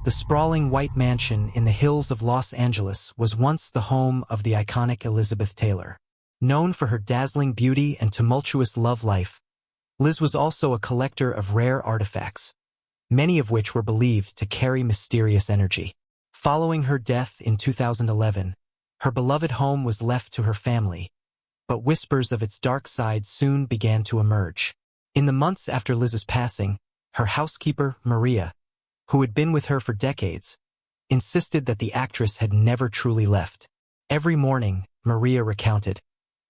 The sprawling white mansion in the hills of Los Angeles was once the home of the iconic Elizabeth Taylor. Known for her dazzling beauty and tumultuous love life, Liz was also a collector of rare artifacts, many of which were believed to carry mysterious energy. Following her death in 2011, her beloved home was left to her family, but whispers of its dark side soon began to emerge. In the months after Liz's passing, her housekeeper, Maria, who had been with her for decades, insisted that the actress had never truly left. Every morning, Maria recounted,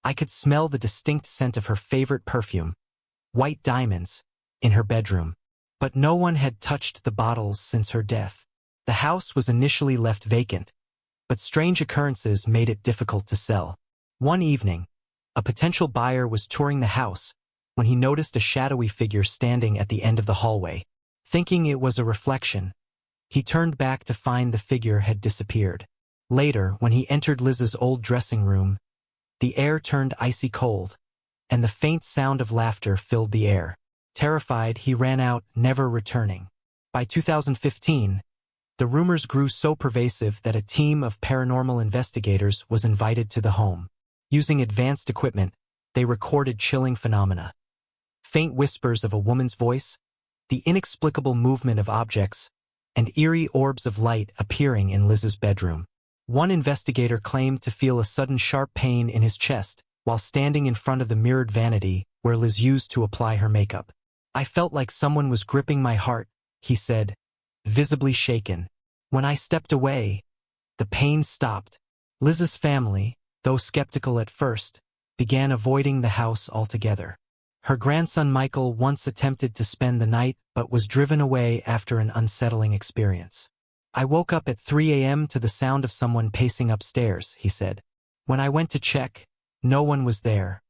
"I could smell the distinct scent of her favorite perfume, white diamonds, in her bedroom. But no one had touched the bottles since her death." The house was initially left vacant, but strange occurrences made it difficult to sell. One evening, a potential buyer was touring the house when he noticed a shadowy figure standing at the end of the hallway. Thinking it was a reflection, he turned back to find the figure had disappeared. Later, when he entered Liz's old dressing room, the air turned icy cold, and the faint sound of laughter filled the air. Terrified, he ran out, never returning. By 2015, the rumors grew so pervasive that a team of paranormal investigators was invited to the home. Using advanced equipment, they recorded chilling phenomena. Faint whispers of a woman's voice, the inexplicable movement of objects, and eerie orbs of light appearing in Liz's bedroom. One investigator claimed to feel a sudden sharp pain in his chest while standing in front of the mirrored vanity where Liz used to apply her makeup. "I felt like someone was gripping my heart," he said, visibly shaken. "When I stepped away, the pain stopped." Liz's family, though skeptical at first, began avoiding the house altogether. Her grandson Michael once attempted to spend the night but was driven away after an unsettling experience. "I woke up at 3 a.m. to the sound of someone pacing upstairs," he said. "When I went to check, no one was there,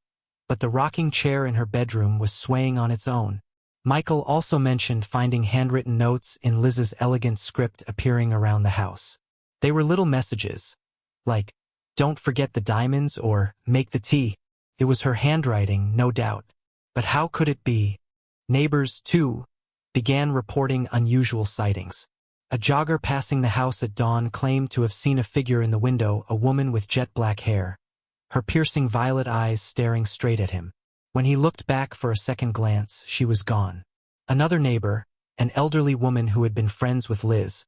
but the rocking chair in her bedroom was swaying on its own." Michael also mentioned finding handwritten notes in Liz's elegant script appearing around the house. They were little messages, like, "Don't forget the diamonds" or "Make the tea." It was her handwriting, no doubt. But how could it be? Neighbors, too, began reporting unusual sightings. A jogger passing the house at dawn claimed to have seen a figure in the window, a woman with jet black hair, her piercing violet eyes staring straight at him. When he looked back for a second glance, she was gone. Another neighbor, an elderly woman who had been friends with Liz,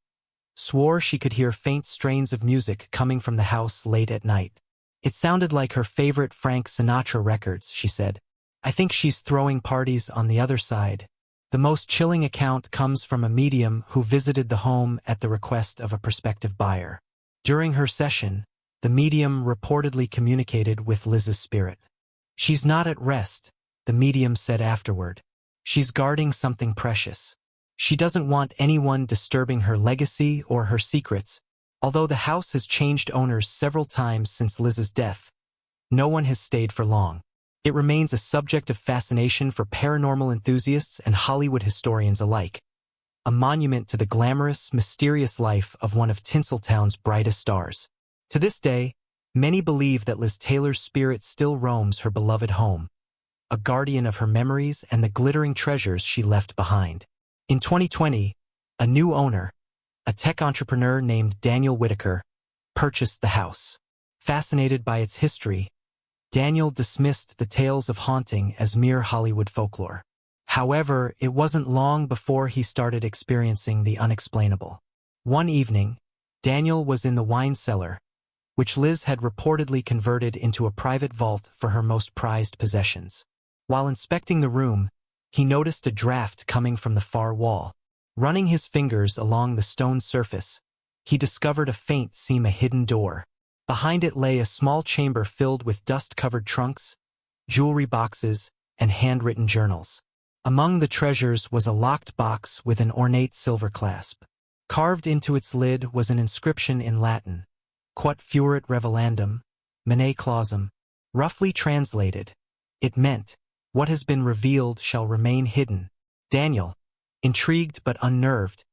swore she could hear faint strains of music coming from the house late at night. "It sounded like her favorite Frank Sinatra records," she said. "I think she's throwing parties on the other side." The most chilling account comes from a medium who visited the home at the request of a prospective buyer. During her session, the medium reportedly communicated with Liz's spirit. "She's not at rest," the medium said afterward. "She's guarding something precious. She doesn't want anyone disturbing her legacy or her secrets." Although the house has changed owners several times since Liz's death, no one has stayed for long. It remains a subject of fascination for paranormal enthusiasts and Hollywood historians alike, a monument to the glamorous, mysterious life of one of Tinseltown's brightest stars. To this day, many believe that Liz Taylor's spirit still roams her beloved home, a guardian of her memories and the glittering treasures she left behind. In 2020, a new owner, a tech entrepreneur named Daniel Whitaker, purchased the house. Fascinated by its history, Daniel dismissed the tales of haunting as mere Hollywood folklore. However, it wasn't long before he started experiencing the unexplainable. One evening, Daniel was in the wine cellar, which Liz had reportedly converted into a private vault for her most prized possessions. While inspecting the room, he noticed a draft coming from the far wall. Running his fingers along the stone surface, he discovered a faint seam, a hidden door. Behind it lay a small chamber filled with dust-covered trunks, jewelry boxes, and handwritten journals. Among the treasures was a locked box with an ornate silver clasp. Carved into its lid was an inscription in Latin, Quod fuerit revelandum, mene clausum. Roughly translated, it meant, "What has been revealed shall remain hidden." Daniel, intrigued but unnerved,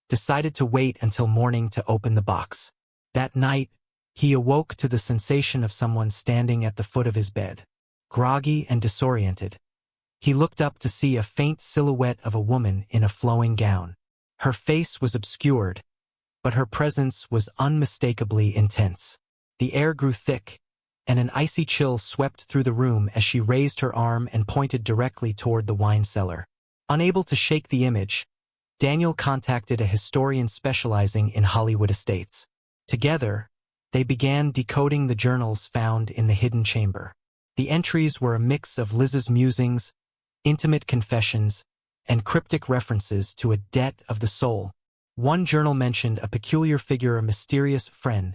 decided to wait until morning to open the box. That night, he awoke to the sensation of someone standing at the foot of his bed. Groggy and disoriented, he looked up to see a faint silhouette of a woman in a flowing gown. Her face was obscured, but her presence was unmistakably intense. The air grew thick, and an icy chill swept through the room as she raised her arm and pointed directly toward the wine cellar. Unable to shake the image, Daniel contacted a historian specializing in Hollywood estates. Together, they began decoding the journals found in the hidden chamber. The entries were a mix of Liz's musings, intimate confessions, and cryptic references to a debt of the soul. One journal mentioned a peculiar figure, a mysterious friend,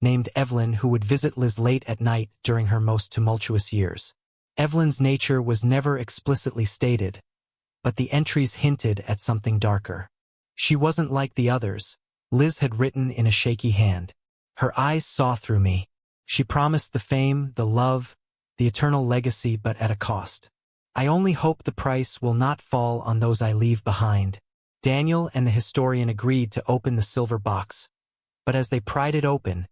named Evelyn, who would visit Liz late at night during her most tumultuous years. Evelyn's nature was never explicitly stated, but the entries hinted at something darker. She wasn't like the others, Liz had written in a shaky hand. Her eyes saw through me. She promised the fame, the love, the eternal legacy, but at a cost. I only hope the price will not fall on those I leave behind. Daniel and the historian agreed to open the silver box, but as they pried it open,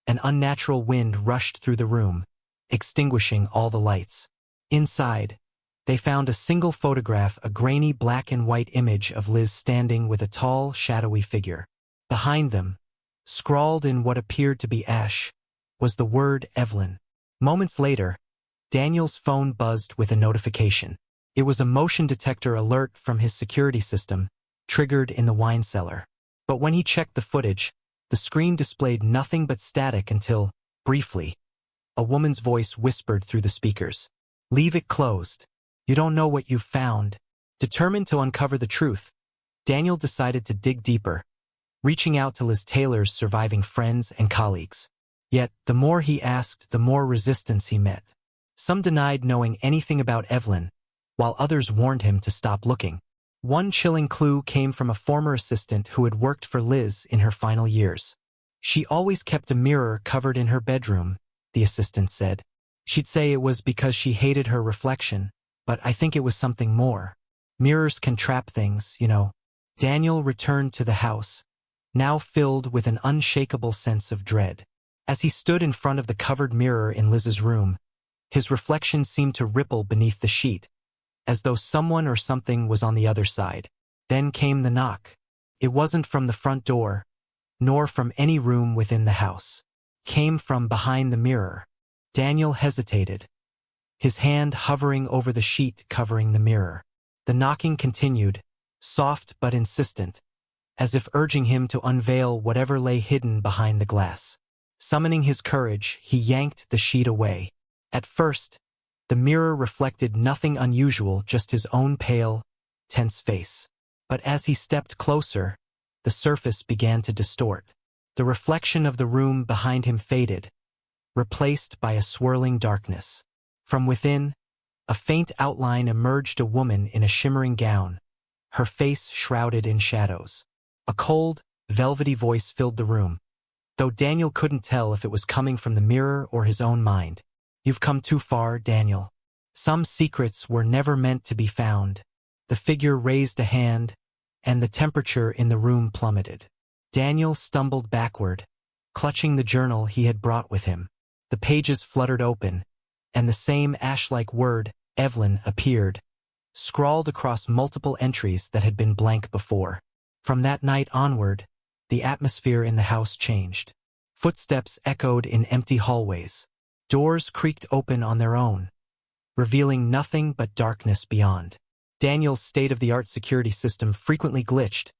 an unnatural wind rushed through the room, extinguishing all the lights. Inside, they found a single photograph, a grainy black and white image of Liz standing with a tall, shadowy figure. Behind them, scrawled in what appeared to be ash, was the word Evelyn. Moments later, Daniel's phone buzzed with a notification. It was a motion detector alert from his security system, triggered in the wine cellar. But when he checked the footage, the screen displayed nothing but static until, briefly, a woman's voice whispered through the speakers. "Leave it closed. You don't know what you've found." Determined to uncover the truth, Daniel decided to dig deeper, reaching out to Liz Taylor's surviving friends and colleagues. Yet, the more he asked, the more resistance he met. Some denied knowing anything about Evelyn, while others warned him to stop looking. One chilling clue came from a former assistant who had worked for Liz in her final years. "She always kept a mirror covered in her bedroom," the assistant said. "She'd say it was because she hated her reflection, but I think it was something more. Mirrors can trap things, you know." Daniel returned to the house, now filled with an unshakable sense of dread. As he stood in front of the covered mirror in Liz's room, his reflection seemed to ripple beneath the sheet, as though someone or something was on the other side. Then came the knock. It wasn't from the front door, nor from any room within the house. It came from behind the mirror. Daniel hesitated, his hand hovering over the sheet covering the mirror. The knocking continued, soft but insistent, as if urging him to unveil whatever lay hidden behind the glass. Summoning his courage, he yanked the sheet away. At first, the mirror reflected nothing unusual, just his own pale, tense face. But as he stepped closer, the surface began to distort. The reflection of the room behind him faded, replaced by a swirling darkness. From within, a faint outline emerged, a woman in a shimmering gown, her face shrouded in shadows. A cold, velvety voice filled the room, though Daniel couldn't tell if it was coming from the mirror or his own mind. "You've come too far, Daniel. Some secrets were never meant to be found." The figure raised a hand, and the temperature in the room plummeted. Daniel stumbled backward, clutching the journal he had brought with him. The pages fluttered open, and the same ash-like word, Evelyn, appeared, scrawled across multiple entries that had been blank before. From that night onward, the atmosphere in the house changed. Footsteps echoed in empty hallways. Doors creaked open on their own, revealing nothing but darkness beyond. Daniel's state-of-the-art security system frequently glitched,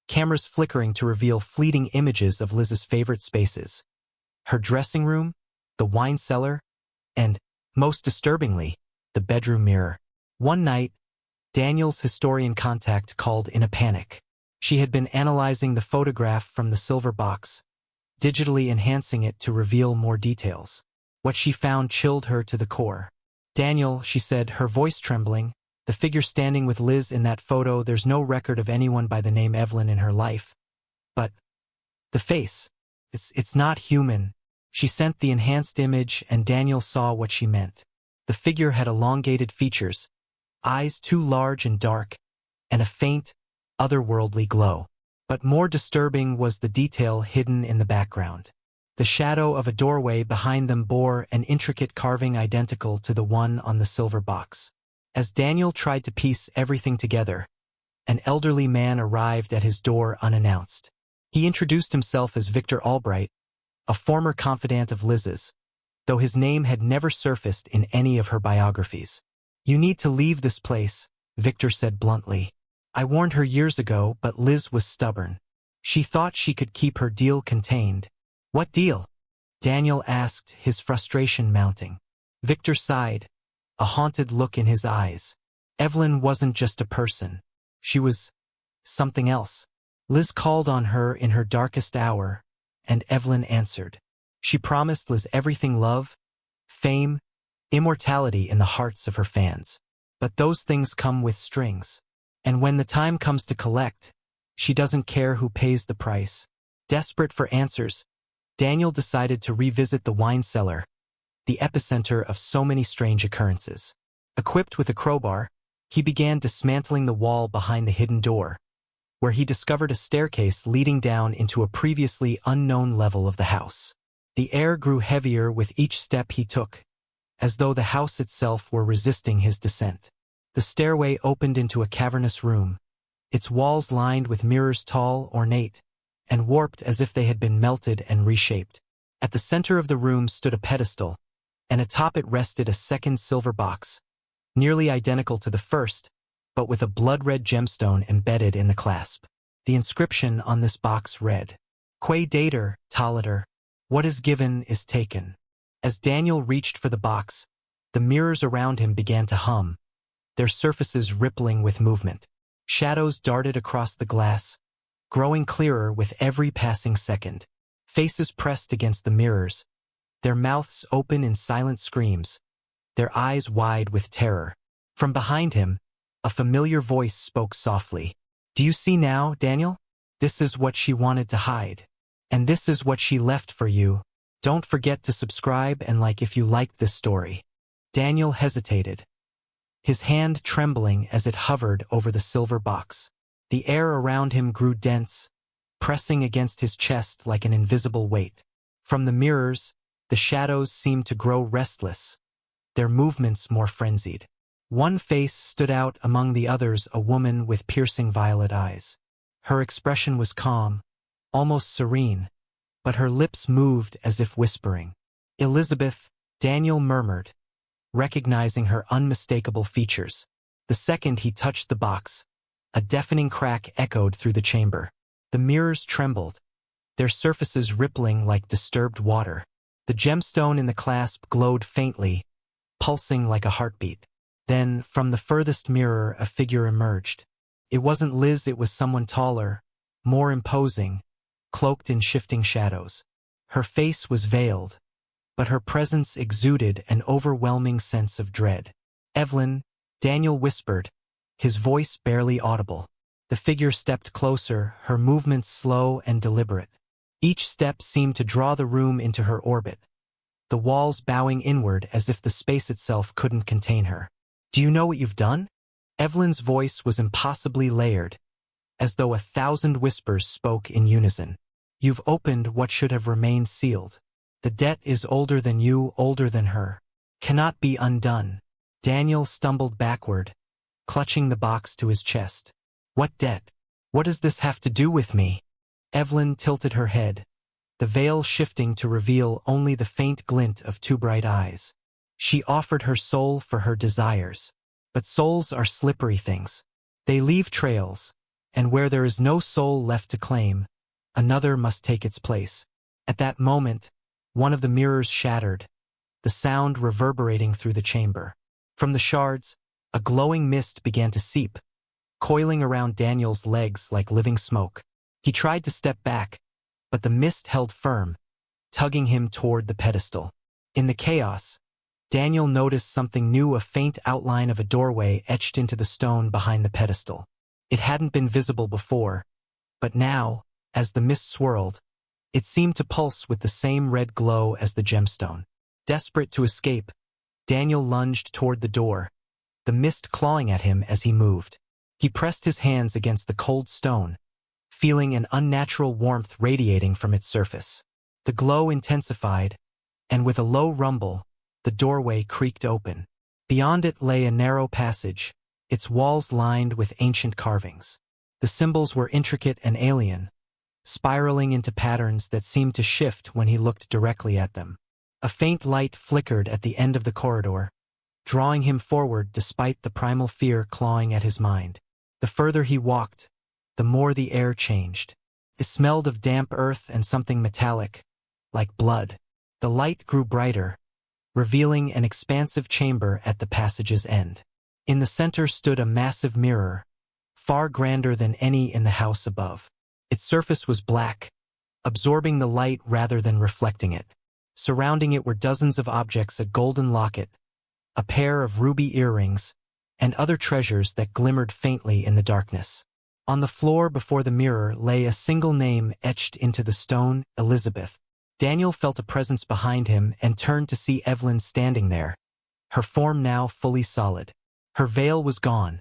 cameras flickering to reveal fleeting images of Liz's favorite spaces: her dressing room, the wine cellar, and, most disturbingly, the bedroom mirror. One night, Daniel's historian contact called in a panic. She had been analyzing the photograph from the silver box, digitally enhancing it to reveal more details. What she found chilled her to the core. "Daniel," she said, her voice trembling, "the figure standing with Liz in that photo, there's no record of anyone by the name Evelyn in her life. But the face, it's not human." She sent the enhanced image, and Daniel saw what she meant. The figure had elongated features, eyes too large and dark, and a faint, otherworldly glow. But more disturbing was the detail hidden in the background. The shadow of a doorway behind them bore an intricate carving identical to the one on the silver box. As Daniel tried to piece everything together, an elderly man arrived at his door unannounced. He introduced himself as Victor Albright, a former confidant of Liz's, though his name had never surfaced in any of her biographies. "You need to leave this place," Victor said bluntly. "I warned her years ago, but Liz was stubborn. She thought she could keep her deal contained." "What deal?" Daniel asked, his frustration mounting. Victor sighed, a haunted look in his eyes. Evelyn wasn't just a person. She was something else. Liz called on her in her darkest hour, and Evelyn answered. She promised Liz everything: love, fame, immortality in the hearts of her fans. But those things come with strings. And when the time comes to collect, she doesn't care who pays the price. Desperate for answers, Daniel decided to revisit the wine cellar, the epicenter of so many strange occurrences. Equipped with a crowbar, he began dismantling the wall behind the hidden door, where he discovered a staircase leading down into a previously unknown level of the house. The air grew heavier with each step he took, as though the house itself were resisting his descent. The stairway opened into a cavernous room, its walls lined with mirrors tall, ornate, and warped as if they had been melted and reshaped. At the center of the room stood a pedestal, and atop it rested a second silver box, nearly identical to the first, but with a blood-red gemstone embedded in the clasp. The inscription on this box read, "Quae dater, tolater, what is given is taken." As Daniel reached for the box, the mirrors around him began to hum, their surfaces rippling with movement. Shadows darted across the glass, growing clearer with every passing second. Faces pressed against the mirrors, their mouths open in silent screams, their eyes wide with terror. From behind him, a familiar voice spoke softly. "Do you see now, Daniel? This is what she wanted to hide. And this is what she left for you. Don't forget to subscribe and like if you liked this story." Daniel hesitated, his hand trembling as it hovered over the silver box. The air around him grew dense, pressing against his chest like an invisible weight. From the mirrors, the shadows seemed to grow restless, their movements more frenzied. One face stood out among the others, a woman with piercing violet eyes. Her expression was calm, almost serene, but her lips moved as if whispering. "Elizabeth," Daniel murmured, recognizing her unmistakable features. The second he touched the box, a deafening crack echoed through the chamber. The mirrors trembled, their surfaces rippling like disturbed water. The gemstone in the clasp glowed faintly, pulsing like a heartbeat. Then, from the furthest mirror, a figure emerged. It wasn't Liz, it was someone taller, more imposing, cloaked in shifting shadows. Her face was veiled, but her presence exuded an overwhelming sense of dread. "Evelyn," Daniel whispered, his voice barely audible. The figure stepped closer, her movements slow and deliberate. Each step seemed to draw the room into her orbit, the walls bowing inward as if the space itself couldn't contain her. "Do you know what you've done?" Evelyn's voice was impossibly layered, as though 1,000 whispers spoke in unison. "You've opened what should have remained sealed. The debt is older than you, older than her. Cannot be undone." Daniel stumbled backward, clutching the box to his chest. "What debt? What does this have to do with me?" Evelyn tilted her head, the veil shifting to reveal only the faint glint of two bright eyes. She offered her soul for her desires. But souls are slippery things. They leave trails, and where there is no soul left to claim, another must take its place. At that moment, one of the mirrors shattered, the sound reverberating through the chamber. From the shards, a glowing mist began to seep, coiling around Daniel's legs like living smoke. He tried to step back, but the mist held firm, tugging him toward the pedestal. In the chaos, Daniel noticed something new, a faint outline of a doorway etched into the stone behind the pedestal. It hadn't been visible before, but now, as the mist swirled, it seemed to pulse with the same red glow as the gemstone. Desperate to escape, Daniel lunged toward the door, the mist clawing at him as he moved. He pressed his hands against the cold stone, feeling an unnatural warmth radiating from its surface. The glow intensified, and with a low rumble, the doorway creaked open. Beyond it lay a narrow passage, its walls lined with ancient carvings. The symbols were intricate and alien, spiraling into patterns that seemed to shift when he looked directly at them. A faint light flickered at the end of the corridor, drawing him forward despite the primal fear clawing at his mind. The further he walked, the more the air changed. It smelled of damp earth and something metallic, like blood. The light grew brighter, revealing an expansive chamber at the passage's end. In the center stood a massive mirror, far grander than any in the house above. Its surface was black, absorbing the light rather than reflecting it. Surrounding it were dozens of objects: a golden locket, a pair of ruby earrings, and other treasures that glimmered faintly in the darkness. On the floor before the mirror lay a single name etched into the stone: Elizabeth. Daniel felt a presence behind him and turned to see Evelyn standing there, her form now fully solid. Her veil was gone,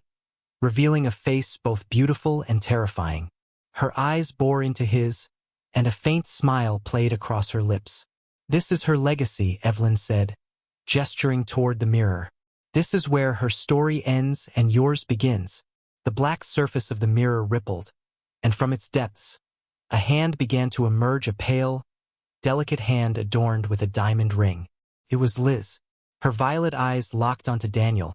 revealing a face both beautiful and terrifying. Her eyes bore into his, and a faint smile played across her lips. "This is her legacy," Evelyn said, gesturing toward the mirror. "This is where her story ends and yours begins." The black surface of the mirror rippled, and from its depths, a hand began to emerge, a pale, delicate hand adorned with a diamond ring. It was Liz. Her violet eyes locked onto Daniel,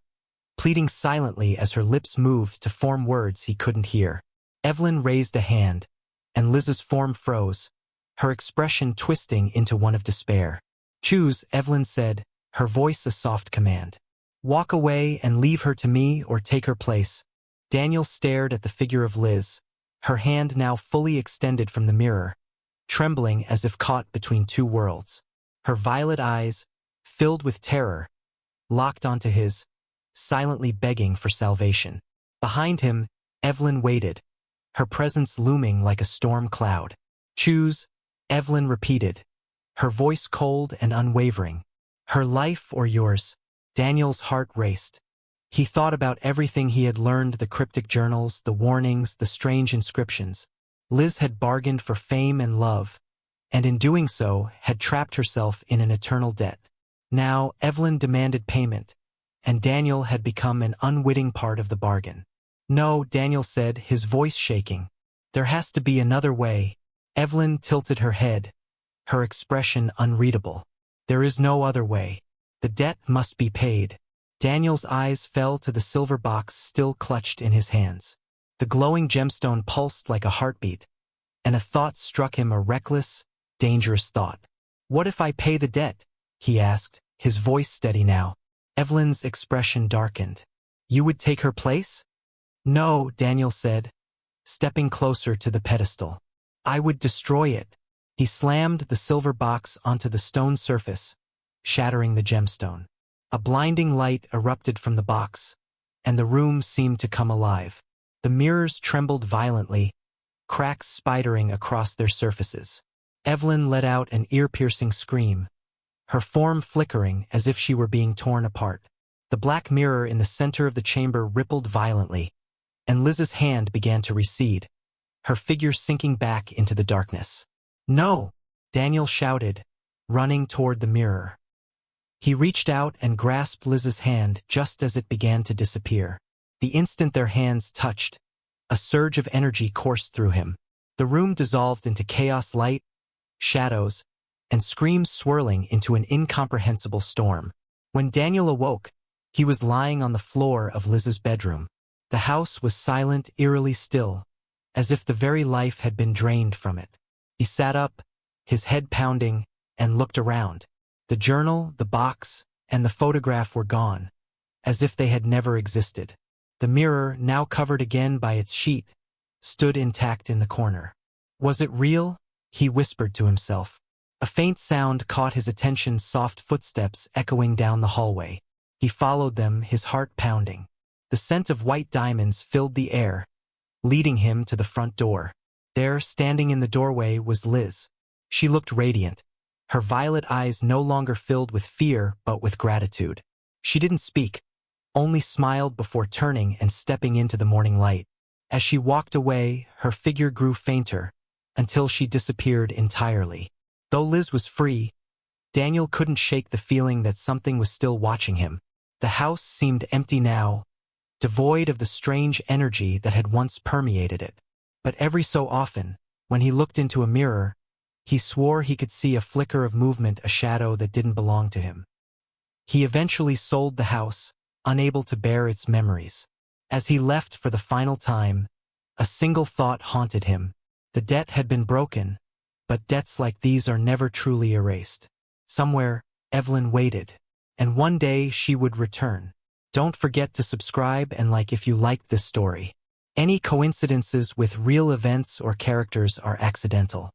pleading silently as her lips moved to form words he couldn't hear. Evelyn raised a hand, and Liz's form froze, her expression twisting into one of despair. "Choose," Evelyn said, her voice a soft command. "Walk away and leave her to me, or take her place." Daniel stared at the figure of Liz, her hand now fully extended from the mirror, trembling as if caught between two worlds. Her violet eyes, filled with terror, locked onto his, silently begging for salvation. Behind him, Evelyn waited, her presence looming like a storm cloud. "Choose," Evelyn repeated, her voice cold and unwavering. "Her life or yours?" Daniel's heart raced. He thought about everything he had learned: the cryptic journals, the warnings, the strange inscriptions. Liz had bargained for fame and love, and in doing so had trapped herself in an eternal debt. Now Evelyn demanded payment, and Daniel had become an unwitting part of the bargain. "No," Daniel said, his voice shaking. "There has to be another way." Evelyn tilted her head, her expression unreadable. "There is no other way. The debt must be paid." Daniel's eyes fell to the silver box still clutched in his hands. The glowing gemstone pulsed like a heartbeat, and a thought struck him, a reckless, dangerous thought. "What if I pay the debt?" he asked, his voice steady now. Evelyn's expression darkened. "You would take her place?" "No," Daniel said, stepping closer to the pedestal. "I would destroy it." He slammed the silver box onto the stone surface, shattering the gemstone. A blinding light erupted from the box, and the room seemed to come alive. The mirrors trembled violently, cracks spidering across their surfaces. Evelyn let out an ear-piercing scream, her form flickering as if she were being torn apart. The black mirror in the center of the chamber rippled violently, and Liz's hand began to recede, her figure sinking back into the darkness. "No!" Daniel shouted, running toward the mirror. He reached out and grasped Liz's hand just as it began to disappear. The instant their hands touched, a surge of energy coursed through him. The room dissolved into chaos, light, shadows, and screams swirling into an incomprehensible storm. When Daniel awoke, he was lying on the floor of Liz's bedroom. The house was silent, eerily still, as if the very life had been drained from it. He sat up, his head pounding, and looked around. The journal, the box, and the photograph were gone, as if they had never existed. The mirror, now covered again by its sheet, stood intact in the corner. Was it real? He whispered to himself. A faint sound caught his attention, soft footsteps echoing down the hallway. He followed them, his heart pounding. The scent of white diamonds filled the air, leading him to the front door. There, standing in the doorway, was Liz. She looked radiant, her violet eyes no longer filled with fear but with gratitude. She didn't speak, only smiled before turning and stepping into the morning light. As she walked away, her figure grew fainter, until she disappeared entirely. Though Liz was free, Daniel couldn't shake the feeling that something was still watching him. The house seemed empty now, devoid of the strange energy that had once permeated it. But every so often, When he looked into a mirror, he swore he could see a flicker of movement, a shadow that didn't belong to him. He eventually sold the house, unable to bear its memories. As he left for the final time, a single thought haunted him. The debt had been broken, but debts like these are never truly erased. Somewhere, Evelyn waited, and one day she would return. Don't forget to subscribe and like if you liked this story. Any coincidences with real events or characters are accidental.